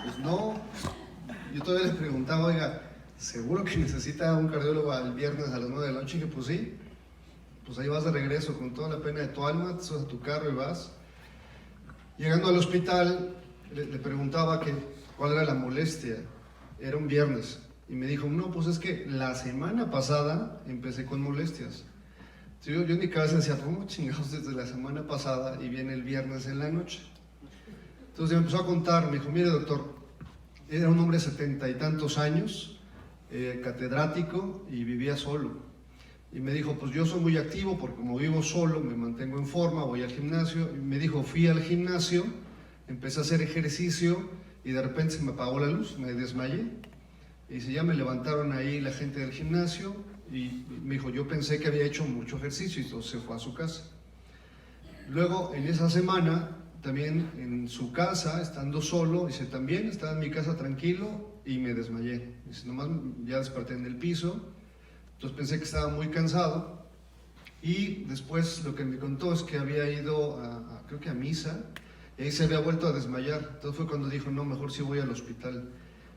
Pues no, yo todavía le preguntaba, oiga, ¿seguro que necesita un cardiólogo el viernes a las 9 de la noche? Y dije, pues sí, pues ahí vas de regreso con toda la pena de tu alma, te subes a tu carro y vas. Llegando al hospital, le preguntaba que cuál era la molestia, era un viernes, y me dijo, no, pues es que la semana pasada empecé con molestias. Yo en mi cabeza decía, ¿cómo chingados desde la semana pasada y viene el viernes en la noche? Entonces me empezó a contar, me dijo, mire doctor, era un hombre de 70 y tantos años, catedrático y vivía solo. Y me dijo, pues yo soy muy activo porque como vivo solo, me mantengo en forma, voy al gimnasio. Y me dijo, fui al gimnasio, empecé a hacer ejercicio y de repente se me apagó la luz, me desmayé. Y dice, ya me levantaron ahí la gente del gimnasio y me dijo, yo pensé que había hecho mucho ejercicio y entonces se fue a su casa. Luego, en esa semana, también en su casa, estando solo, dice, también estaba en mi casa tranquilo y me desmayé. Dice, nomás ya desperté en el piso, entonces pensé que estaba muy cansado y después lo que me contó es que había ido creo que a misa y ahí se había vuelto a desmayar. Entonces fue cuando dijo, no, mejor sí voy al hospital.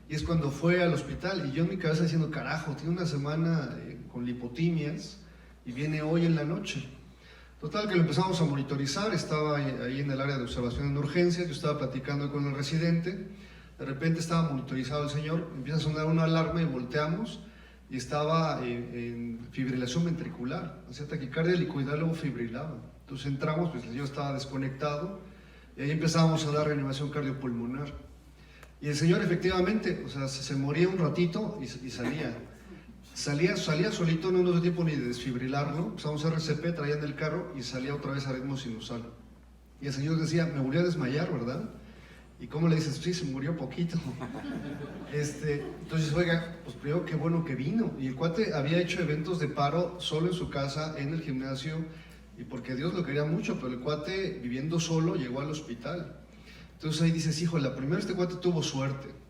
Y es cuando fue al hospital y yo en mi cabeza diciendo, carajo, tiene una semana con lipotimias y viene hoy en la noche. Total que lo empezamos a monitorizar, estaba ahí en el área de observación en urgencias, yo estaba platicando con el residente, de repente estaba monitorizado el señor, empieza a sonar una alarma y volteamos y estaba en fibrilación ventricular, hacía taquicardia helicoidal, luego fibrilaba. Entonces entramos, pues el señor estaba desconectado y ahí empezamos a dar reanimación cardiopulmonar. Y el señor efectivamente, o sea, se moría un ratito y salía. Salía solito, no nos dio tiempo ni de desfibrilarlo, empezamos RCP, traían el carro y salía otra vez a ritmo sinusal. Y el señor decía, me volví a desmayar, ¿verdad? ¿Y cómo le dices? Sí, se murió poquito. Entonces, oiga, pues primero qué bueno que vino. Y el cuate había hecho eventos de paro solo en su casa, en el gimnasio, y porque Dios lo quería mucho, pero el cuate viviendo solo llegó al hospital. Entonces ahí dices, hijo, la primera este cuate tuvo suerte.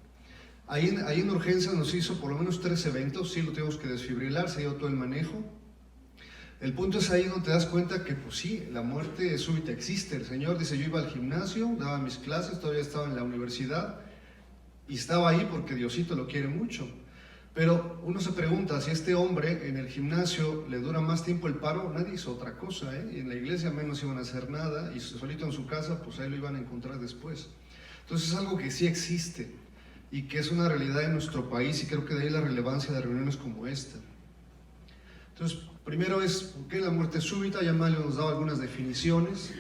Ahí en urgencia nos hizo por lo menos 3 eventos, sí lo tuvimos que desfibrilar, se dio todo el manejo. El punto es ahí donde te das cuenta que pues sí, la muerte súbita existe. El señor dice, yo iba al gimnasio, daba mis clases, todavía estaba en la universidad y estaba ahí porque Diosito lo quiere mucho. Pero uno se pregunta, si a este hombre en el gimnasio le dura más tiempo el paro, nadie hizo otra cosa, ¿eh? Y en la iglesia menos iban a hacer nada y solito en su casa, pues ahí lo iban a encontrar después. Entonces es algo que sí existe y que es una realidad en nuestro país y creo que de ahí la relevancia de reuniones como esta. Entonces, primero es, ¿por qué la muerte súbita? Ya Mario nos daba algunas definiciones.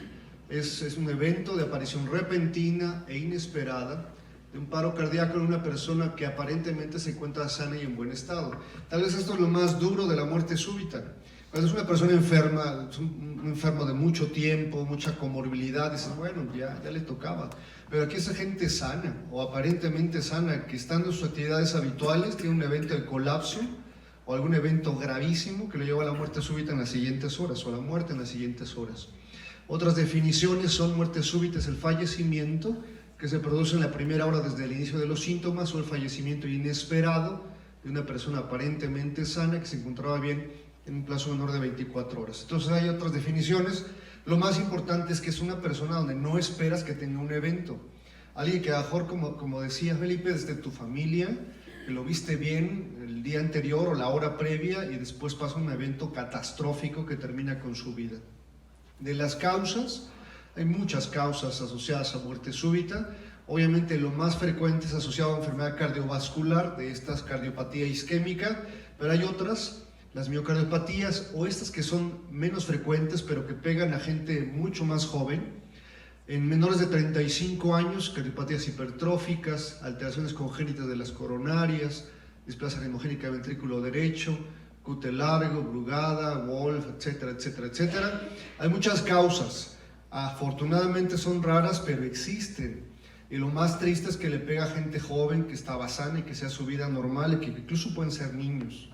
Es un evento de aparición repentina e inesperada de un paro cardíaco en una persona que aparentemente se encuentra sana y en buen estado. Tal vez esto es lo más duro de la muerte súbita. Cuando es una persona enferma, es un enfermo de mucho tiempo, mucha comorbilidad, dices, bueno, ya le tocaba. Pero aquí esa gente sana, o aparentemente sana, que estando en sus actividades habituales, tiene un evento de colapso, o algún evento gravísimo que lo lleva a la muerte súbita en las siguientes horas, o a la muerte en las siguientes horas. Otras definiciones son: muerte súbita es el fallecimiento que se produce en la primera hora desde el inicio de los síntomas, o el fallecimiento inesperado de una persona aparentemente sana que se encontraba bien en un plazo menor de 24 horas. Entonces hay otras definiciones. Lo más importante es que es una persona donde no esperas que tenga un evento. Alguien que a lo mejor, como decía Felipe, desde tu familia, que lo viste bien el día anterior o la hora previa y después pasa un evento catastrófico que termina con su vida. De las causas, hay muchas causas asociadas a muerte súbita. Obviamente lo más frecuente es asociado a enfermedad cardiovascular, de estas cardiopatía isquémica, pero hay otras, las miocardiopatías, o estas que son menos frecuentes pero que pegan a gente mucho más joven. En menores de 35 años, cardiopatías hipertróficas, alteraciones congénitas de las coronarias, displasia rimogénica del ventrículo derecho, QT largo, Brugada, Wolf, etcétera, etcétera, etcétera. Hay muchas causas. Afortunadamente son raras, pero existen. Y lo más triste es que le pega a gente joven que estaba sana y que sea su vida normal y que incluso pueden ser niños.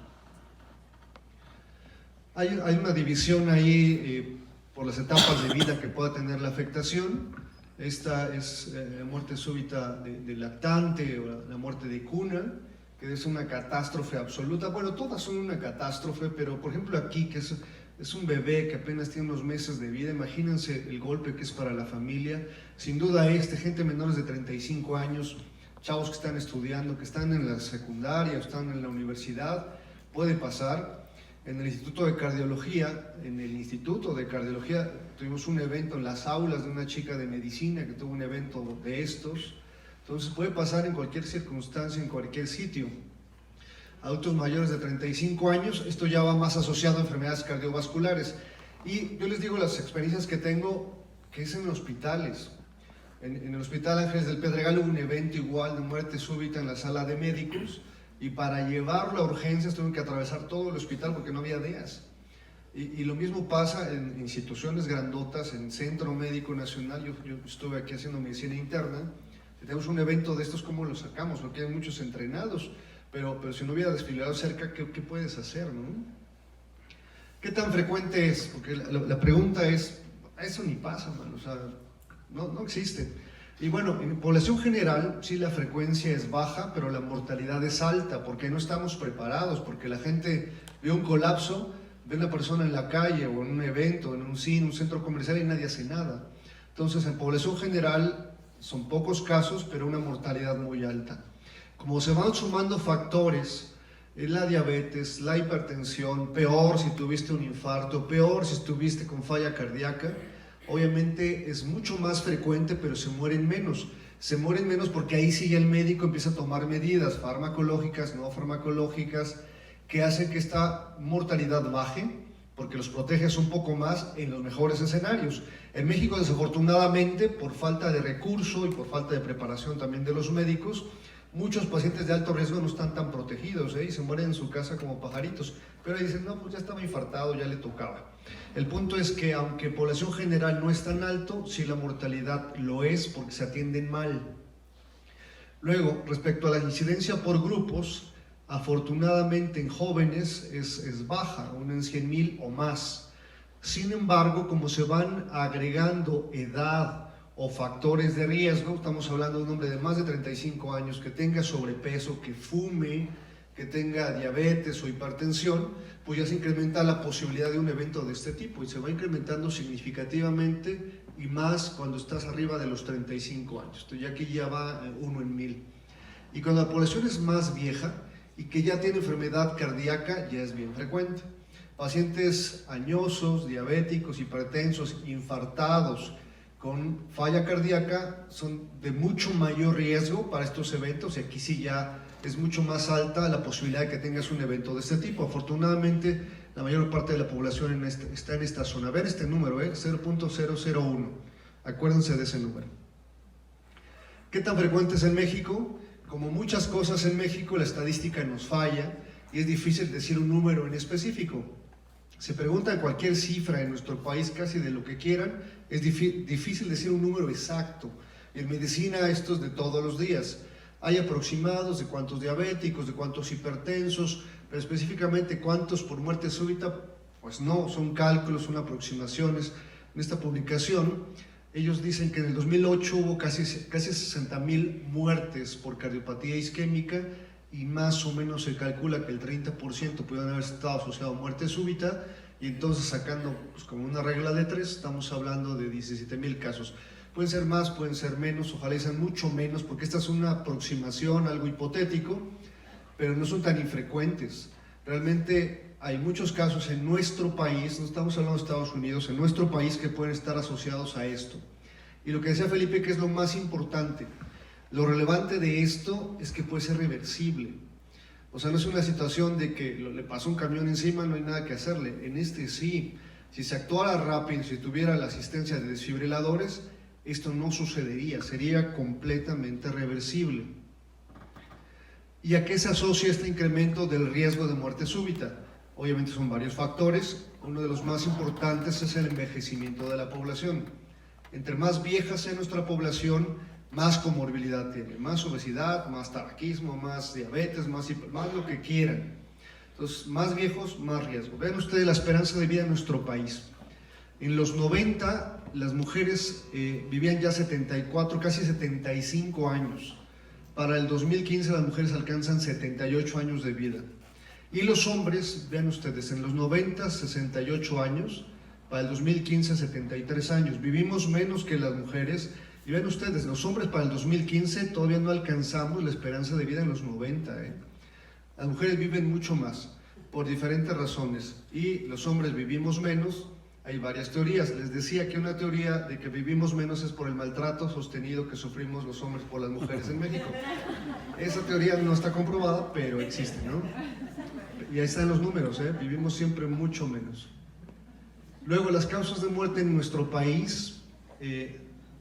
Hay una división ahí por las etapas de vida que pueda tener la afectación. Esta es la muerte súbita de lactante o la muerte de cuna, que es una catástrofe absoluta. Bueno, todas son una catástrofe, pero por ejemplo aquí, que es un bebé que apenas tiene unos meses de vida, imagínense el golpe que es para la familia. Sin duda gente menores de 35 años, chavos que están estudiando, que están en la secundaria, están en la universidad, puede pasar. En el Instituto de Cardiología, tuvimos un evento en las aulas de una chica de medicina que tuvo un evento de estos. Entonces puede pasar en cualquier circunstancia, en cualquier sitio. Adultos mayores de 35 años, esto ya va más asociado a enfermedades cardiovasculares. Y yo les digo las experiencias que tengo, que es en hospitales. En el Hospital Ángeles del Pedregal hubo un evento igual de muerte súbita en la sala de médicos, y para llevarlo a urgencias tuvieron que atravesar todo el hospital porque no había DEAs. Y lo mismo pasa en instituciones grandotas, en Centro Médico Nacional. Yo estuve aquí haciendo medicina interna. Si tenemos un evento de estos, ¿cómo lo sacamos? Porque hay muchos entrenados, pero si no hubiera desfilado cerca, ¿qué puedes hacer, no? ¿Qué tan frecuente es? Porque la pregunta es, eso ni pasa, man, o sea, no existe. Y bueno, en población general sí la frecuencia es baja, pero la mortalidad es alta, porque no estamos preparados, porque la gente ve un colapso, ve una persona en la calle o en un evento, en un cine, un centro comercial y nadie hace nada. Entonces, en población general son pocos casos, pero una mortalidad muy alta. Como se van sumando factores, la diabetes, la hipertensión, peor si tuviste un infarto, peor si estuviste con falla cardíaca, obviamente es mucho más frecuente, pero se mueren menos. Se mueren menos porque ahí sí ya el médico empieza a tomar medidas farmacológicas, no farmacológicas, que hacen que esta mortalidad baje, porque los proteges un poco más en los mejores escenarios. En México, desafortunadamente, por falta de recurso y por falta de preparación también de los médicos, muchos pacientes de alto riesgo no están tan protegidos, y se mueren en su casa como pajaritos. Pero ahí dicen, no, pues ya estaba infartado, ya le tocaba. El punto es que aunque población general no es tan alto, sí la mortalidad lo es porque se atienden mal. Luego, respecto a la incidencia por grupos, afortunadamente en jóvenes es baja, una en 100,000 o más. Sin embargo, como se van agregando edad o factores de riesgo, estamos hablando de un hombre de más de 35 años que tenga sobrepeso, que fume, que tenga diabetes o hipertensión, pues ya se incrementa la posibilidad de un evento de este tipo, y se va incrementando significativamente, y más cuando estás arriba de los 35 años. Entonces ya aquí ya va 1 en 1000. Y cuando la población es más vieja y que ya tiene enfermedad cardíaca, ya es bien frecuente. Pacientes añosos, diabéticos, hipertensos, infartados, con falla cardíaca son de mucho mayor riesgo para estos eventos, y aquí sí ya es mucho más alta la posibilidad de que tengas un evento de este tipo. Afortunadamente, la mayor parte de la población está en esta zona. Ver este número, 0.001. Acuérdense de ese número. ¿Qué tan frecuente es en México? Como muchas cosas en México, la estadística nos falla y es difícil decir un número en específico. Se preguntan cualquier cifra en nuestro país, casi de lo que quieran, es difícil decir un número exacto. En medicina esto es de todos los días. Hay aproximados de cuántos diabéticos, de cuántos hipertensos, pero específicamente cuántos por muerte súbita, pues no, son cálculos, son aproximaciones. En esta publicación, ellos dicen que en el 2008 hubo casi 60,000 muertes por cardiopatía isquémica, y más o menos se calcula que el 30% pudieron haber estado asociado a muerte súbita, y entonces sacando pues, como una regla de 3, estamos hablando de 17,000 casos. Pueden ser más, pueden ser menos, ojalá sean mucho menos, porque esta es una aproximación, algo hipotético, pero no son tan infrecuentes. Realmente hay muchos casos en nuestro país, no estamos hablando de Estados Unidos, en nuestro país, que pueden estar asociados a esto. Y lo que decía Felipe, que es lo más importante, lo relevante de esto es que puede ser reversible. O sea, no es una situación de que le pasó un camión encima, no hay nada que hacerle. En este sí, si se actuara rápido, si tuviera la asistencia de desfibriladores, esto no sucedería, sería completamente reversible. ¿Y a qué se asocia este incremento del riesgo de muerte súbita? Obviamente son varios factores. Uno de los más importantes es el envejecimiento de la población. Entre más vieja sea nuestra población, más comorbilidad tiene, más obesidad, más tabaquismo, más diabetes, más lo que quieran. Entonces, más viejos, más riesgo. Vean ustedes la esperanza de vida en nuestro país. En los 90, las mujeres vivían ya 74, casi 75 años. Para el 2015 las mujeres alcanzan 78 años de vida. Y los hombres, vean ustedes, en los 90, 68 años, para el 2015, 73 años. Vivimos menos que las mujeres, Y ven ustedes, los hombres para el 2015 todavía no alcanzamos la esperanza de vida en los 90, ¿eh? Las mujeres viven mucho más, por diferentes razones, y los hombres vivimos menos. Hay varias teorías. Les decía que una teoría de que vivimos menos es por el maltrato sostenido que sufrimos los hombres por las mujeres en México. Esa teoría no está comprobada, pero existe, ¿no? Y ahí están los números, ¿eh? Vivimos siempre mucho menos. Luego, las causas de muerte en nuestro país,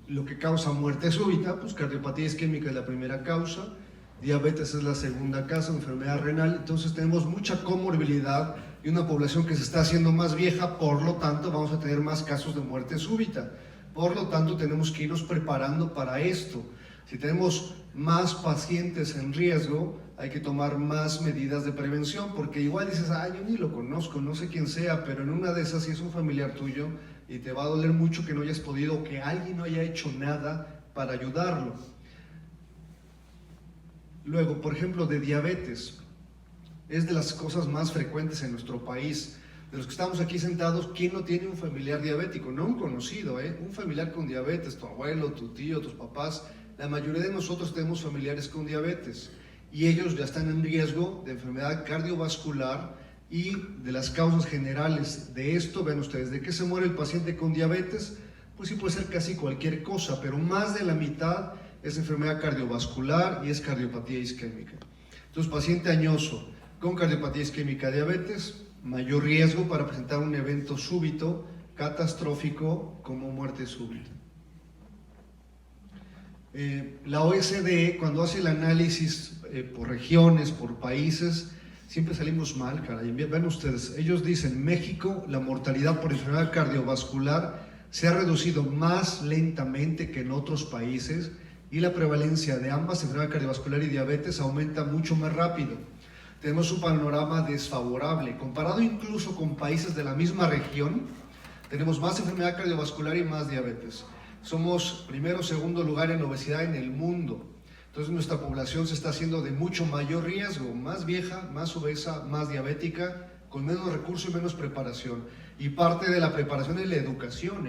lo que causa muerte súbita, pues cardiopatía isquémica es la primera causa, diabetes es la segunda causa, enfermedad renal. Entonces tenemos mucha comorbilidad y una población que se está haciendo más vieja, por lo tanto vamos a tener más casos de muerte súbita. Por lo tanto tenemos que irnos preparando para esto. Si tenemos más pacientes en riesgo, hay que tomar más medidas de prevención, porque igual dices, yo ni lo conozco, no sé quién sea, pero en una de esas sí es un familiar tuyo y te va a doler mucho que no hayas podido, que alguien no haya hecho nada para ayudarlo. Luego, por ejemplo, de diabetes, es de las cosas más frecuentes en nuestro país. De los que estamos aquí sentados, ¿quién no tiene un familiar diabético? No un conocido, un familiar con diabetes, tu abuelo, tu tío, tus papás. La mayoría de nosotros tenemos familiares con diabetes y ellos ya están en riesgo de enfermedad cardiovascular y de las causas generales de esto. Ven ustedes, ¿de qué se muere el paciente con diabetes? Pues sí, puede ser casi cualquier cosa, pero más de la mitad es enfermedad cardiovascular y es cardiopatía isquémica. Entonces, paciente añoso con cardiopatía isquémica, diabetes, mayor riesgo para presentar un evento súbito, catastrófico, como muerte súbita. La OSD, cuando hace el análisis por regiones, por países, siempre salimos mal, caray. Ven ustedes, ellos dicen, México, la mortalidad por enfermedad cardiovascular se ha reducido más lentamente que en otros países y la prevalencia de ambas, enfermedad cardiovascular y diabetes, aumenta mucho más rápido. Tenemos un panorama desfavorable, comparado incluso con países de la misma región, tenemos más enfermedad cardiovascular y más diabetes. Somos primero o segundo lugar en obesidad en el mundo. Entonces nuestra población se está haciendo de mucho mayor riesgo, más vieja, más obesa, más diabética, con menos recursos y menos preparación. Y parte de la preparación es la educación,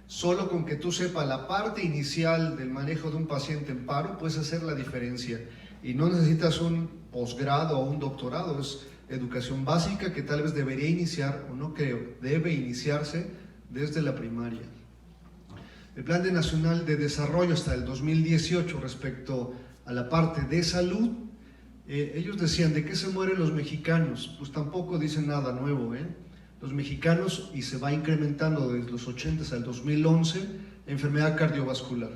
Solo con que tú sepas la parte inicial del manejo de un paciente en paro, puedes hacer la diferencia. Y no necesitas un posgrado o un doctorado, es educación básica que tal vez debería iniciar, o no creo, debe iniciarse desde la primaria. El Plan Nacional de Desarrollo hasta el 2018 respecto a la parte de salud, ellos decían, ¿de qué se mueren los mexicanos? Pues tampoco dicen nada nuevo, Los mexicanos, y se va incrementando desde los 80 al 2011, enfermedad cardiovascular.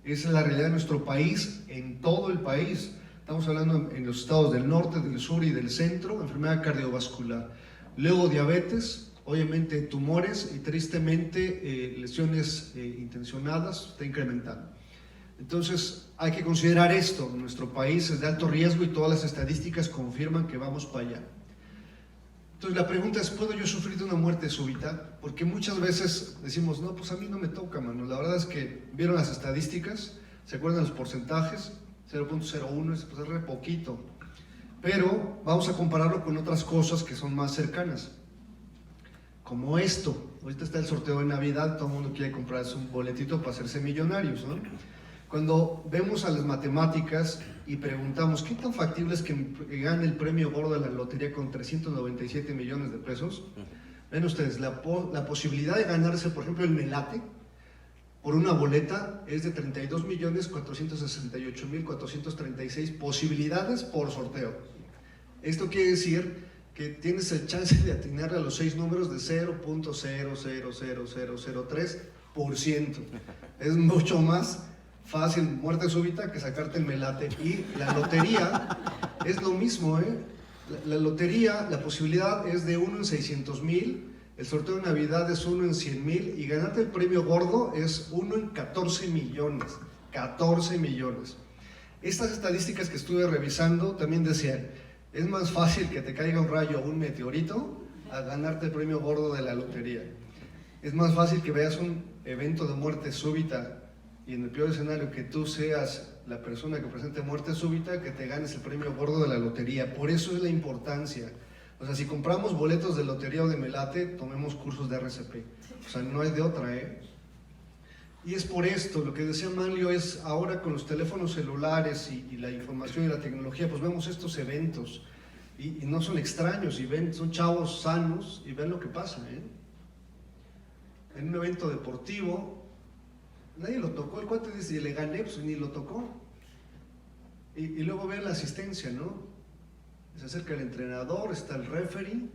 Esa es la realidad de nuestro país, en todo el país. Estamos hablando en los estados del norte, del sur y del centro, enfermedad cardiovascular. Luego diabetes, obviamente tumores y tristemente lesiones intencionadas, está incrementando. Entonces hay que considerar esto, nuestro país es de alto riesgo y todas las estadísticas confirman que vamos para allá. Entonces la pregunta es, ¿puedo yo sufrir de una muerte súbita? Porque muchas veces decimos, no, pues a mí no me toca, mano. La verdad es que vieron las estadísticas, ¿se acuerdan los porcentajes? 0.01, pues es re poquito. Pero vamos a compararlo con otras cosas que son más cercanas. Como esto, ahorita está el sorteo de Navidad, todo el mundo quiere comprarse un boletito para hacerse millonarios, ¿no? Cuando vemos a las matemáticas y preguntamos qué tan factible es que gane el premio gordo de la lotería con 397 millones de pesos, ven ustedes, la posibilidad de ganarse, por ejemplo, el Melate por una boleta es de 32.468.436 posibilidades por sorteo. Esto quiere decir que tienes el chance de atinarle a los 6 números de 0.000003%. Es mucho más fácil muerte súbita que sacarte el Melate. Y la lotería es lo mismo, La lotería, la posibilidad es de 1 en 600,000, el sorteo de Navidad es 1 en 100,000 y ganarte el premio gordo es 1 en 14 millones. 14 millones. Estas estadísticas que estuve revisando también decían, es más fácil que te caiga un rayo o un meteorito a ganarte el premio gordo de la lotería. Es más fácil que veas un evento de muerte súbita y en el peor escenario que tú seas la persona que presente muerte súbita, que te ganes el premio gordo de la lotería. Por eso es la importancia. O sea, si compramos boletos de lotería o de Melate, tomemos cursos de RCP. O sea, no hay de otra, Y es por esto, lo que decía Manlio es, ahora con los teléfonos celulares y la información y la tecnología, pues vemos estos eventos y no son extraños, y ven, son chavos sanos y ven lo que pasa, ¿eh? En un evento deportivo, nadie lo tocó, el cuate dice, le gané, pues ni lo tocó. Y luego ven la asistencia, ¿no? Se acerca el entrenador, está el referee,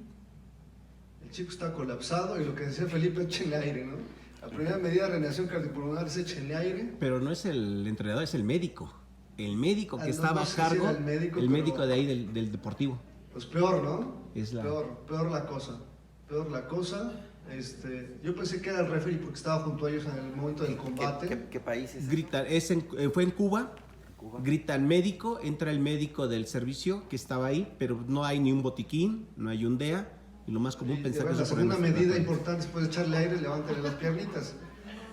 el chico está colapsado y lo que decía Felipe, échenle aire, ¿no? La primera medida de reanimación cardiopulmonar es échenle aire. Pero no es el entrenador, es el médico. El médico que estaba a sé cargo, si el médico de ahí del deportivo. Pues peor, ¿no? Es la... peor la cosa. Peor la cosa. Yo pensé que era el referee porque estaba junto a ellos en el momento del combate. ¿Qué país es? Gritan, fue en Cuba. Grita el médico, entra el médico del servicio que estaba ahí, pero no hay ni un botiquín, no hay un DEA. Y lo más común pensar que la segunda medida importante después de echarle aire, levántale las piernitas.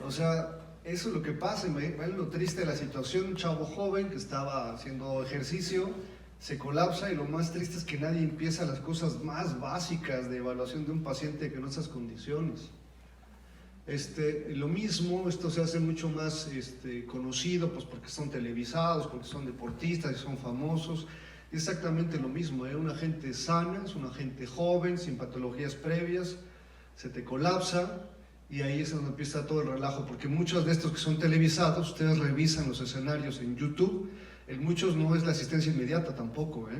O sea, eso es lo que pasa. Ven lo triste de la situación. Un chavo joven que estaba haciendo ejercicio se colapsa, y lo más triste es que nadie empieza las cosas más básicas de evaluación de un paciente que en esas condiciones. Lo mismo, esto se hace mucho más conocido, pues porque son televisados, porque son deportistas y son famosos. Exactamente lo mismo, una gente sana, es una gente joven, sin patologías previas, se te colapsa y ahí es donde empieza todo el relajo, porque muchos de estos que son televisados, ustedes revisan los escenarios en YouTube, en muchos no es la asistencia inmediata tampoco,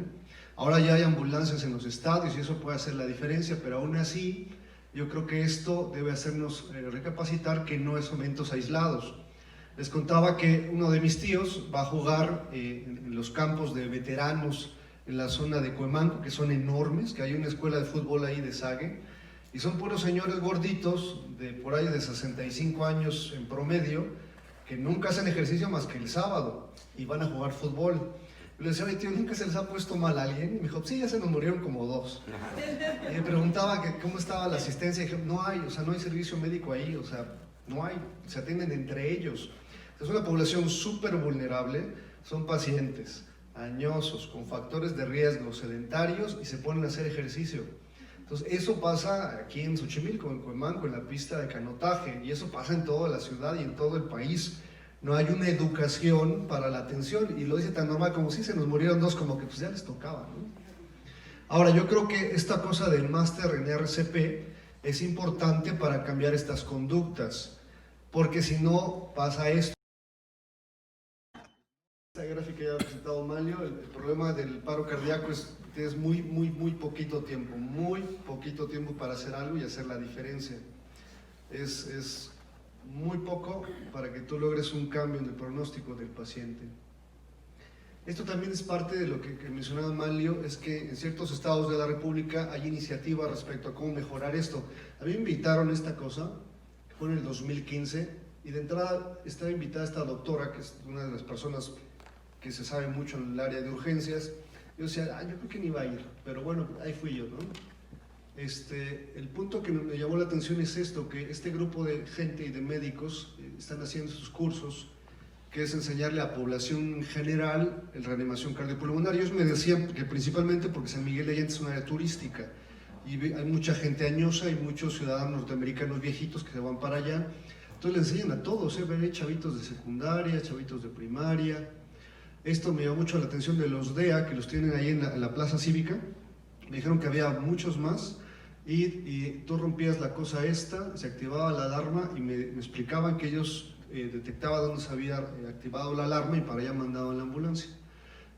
Ahora ya hay ambulancias en los estadios y eso puede hacer la diferencia, pero aún así yo creo que esto debe hacernos recapacitar que no es eventos aislados. Les contaba que uno de mis tíos va a jugar en los campos de veteranos en la zona de Cuemanco, que son enormes, que hay una escuela de fútbol ahí de Sague, y son puros señores gorditos, de por ahí de 65 años en promedio, que nunca hacen ejercicio más que el sábado, y van a jugar fútbol. Le decía, oye tío, ¿nunca se les ha puesto mal a alguien? Y me dijo, sí, ya se nos murieron como 2. Y me preguntaba que cómo estaba la asistencia, y dije, no hay, o sea, no hay servicio médico ahí, o sea, no hay, se atienden entre ellos. Es una población súper vulnerable, son pacientes añosos, con factores de riesgo, sedentarios, y se ponen a hacer ejercicio. Entonces, eso pasa aquí en Xochimilco, en Cuemanco, en la pista de canotaje, y eso pasa en toda la ciudad y en todo el país. No hay una educación para la atención, y lo dice tan normal como si se nos murieron 2, como que pues ya les tocaba, ¿no? Ahora, yo creo que esta cosa del máster en RCP es importante para cambiar estas conductas, porque si no pasa esto. Esta gráfica ya ha presentado Manlio, el problema del paro cardíaco es que tienes muy poquito tiempo para hacer algo y hacer la diferencia. Es muy poco para que tú logres un cambio en el pronóstico del paciente. Esto también es parte de lo que mencionaba Manlio, es que en ciertos estados de la República hay iniciativas respecto a cómo mejorar esto. A mí me invitaron a esta cosa, que fue en el 2015, y de entrada estaba invitada esta doctora, que es una de las personas que se sabe mucho en el área de urgencias. Yo decía, yo creo que ni iba a ir, pero bueno, ahí fui yo, ¿no? El punto que me llamó la atención es esto, que este grupo de gente y de médicos están haciendo sus cursos, que es enseñarle a la población general el reanimación cardiopulmonar. Ellos me decían que principalmente porque San Miguel de Allende es una área turística y hay mucha gente añosa y muchos ciudadanos norteamericanos viejitos que se van para allá. Entonces le enseñan a todos, ven chavitos de secundaria, chavitos de primaria. Esto me llamó mucho la atención de los DEA, que los tienen ahí en la plaza cívica. Me dijeron que había muchos más, y tú rompías la cosa esta, se activaba la alarma, y me explicaban que ellos detectaban dónde se había activado la alarma y para allá mandaban la ambulancia.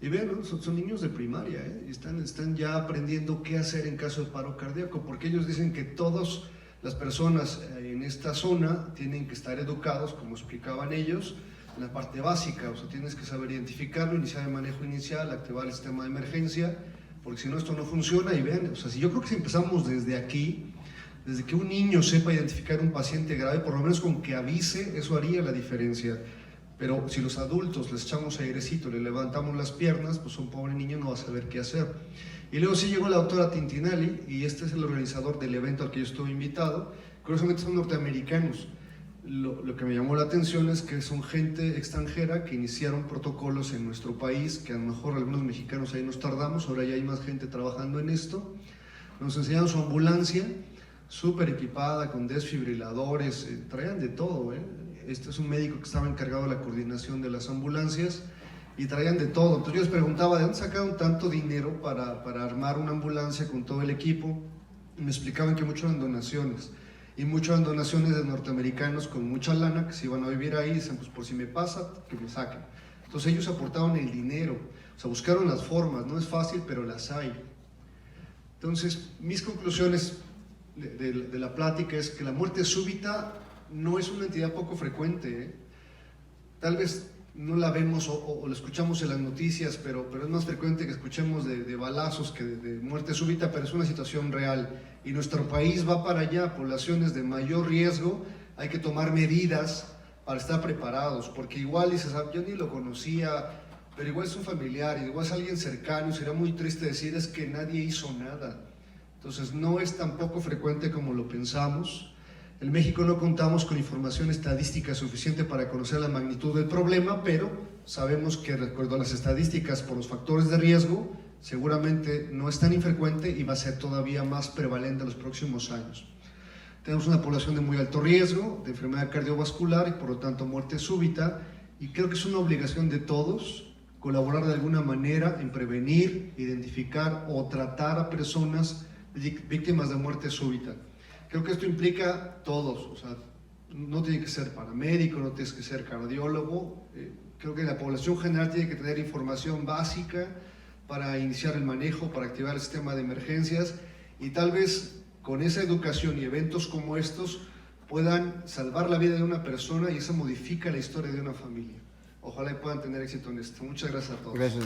Y vean, ¿no? son niños de primaria, y están ya aprendiendo qué hacer en caso de paro cardíaco, porque ellos dicen que todas las personas en esta zona tienen que estar educados, como explicaban ellos, en la parte básica. O sea, tienes que saber identificarlo, iniciar el manejo inicial, activar el sistema de emergencia, porque si no esto no funciona. Y vean, o sea, si yo creo que si empezamos desde aquí, desde que un niño sepa identificar un paciente grave, por lo menos con que avise, eso haría la diferencia. Pero si los adultos les echamos airecito, le levantamos las piernas, pues un pobre niño no va a saber qué hacer. Y luego sí llegó la doctora Tintinelli, y este es el organizador del evento al que yo estuve invitado. Curiosamente son norteamericanos. Lo que me llamó la atención es que son gente extranjera que iniciaron protocolos en nuestro país, que a lo mejor algunos mexicanos ahí nos tardamos, ahora ya hay más gente trabajando en esto. Nos enseñaron su ambulancia, súper equipada, con desfibriladores, traían de todo, este es un médico que estaba encargado de la coordinación de las ambulancias y traían de todo. Entonces yo les preguntaba, ¿de dónde sacaron tanto dinero para armar una ambulancia con todo el equipo? Y me explicaban que mucho eran donaciones. Y muchas eran donaciones de norteamericanos con mucha lana que se iban a vivir ahí y dicen, pues por si me pasa, que me saquen. Entonces ellos aportaron el dinero, o sea, buscaron las formas, no es fácil, pero las hay. Entonces, mis conclusiones de la plática es que la muerte súbita no es una entidad poco frecuente, ¿eh? Tal vez no la vemos o la escuchamos en las noticias, pero es más frecuente que escuchemos de balazos que de muerte súbita, pero es una situación real. Y nuestro país va para allá, poblaciones de mayor riesgo, hay que tomar medidas para estar preparados, porque igual dices, yo ni lo conocía, pero igual es un familiar, igual es alguien cercano, y será muy triste decir es que nadie hizo nada. Entonces no es tan poco frecuente como lo pensamos. En México no contamos con información estadística suficiente para conocer la magnitud del problema, pero sabemos que, de acuerdo a las estadísticas, por los factores de riesgo, seguramente no es tan infrecuente y va a ser todavía más prevalente en los próximos años. Tenemos una población de muy alto riesgo de enfermedad cardiovascular y por lo tanto muerte súbita, y creo que es una obligación de todos colaborar de alguna manera en prevenir, identificar o tratar a personas víctimas de muerte súbita. Creo que esto implica todos, o sea, no tiene que ser paramédico, no tienes que ser cardiólogo, creo que la población general tiene que tener información básica para iniciar el manejo, para activar el sistema de emergencias, y tal vez con esa educación y eventos como estos puedan salvar la vida de una persona y eso modifica la historia de una familia. Ojalá puedan tener éxito en esto. Muchas gracias a todos. Gracias.